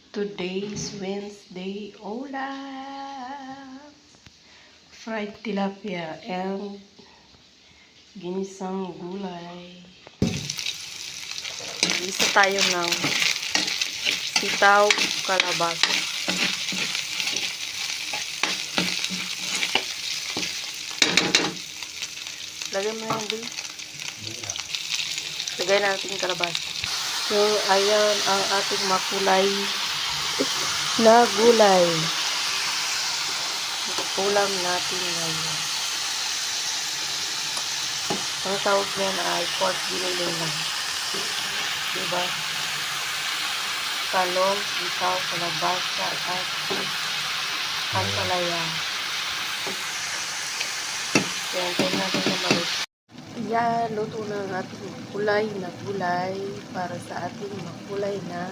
Today's Wednesday ulam. Fried tilapia and ginisang gulay. Isa tayo ng sitaw kalabasa. Lagay mo yung din. Lagay natin yung kalabasa. So, ayan ang ating makulay na gulay. Ulam natin ngayon. Ang tawag niyan ay pork ginulina. Diba? Talong, sitaw, kalabasa, at ampalaya. Yan, tayo natin na maluto. Yan, luto na ang ating makulay na gulay para sa ating makulay na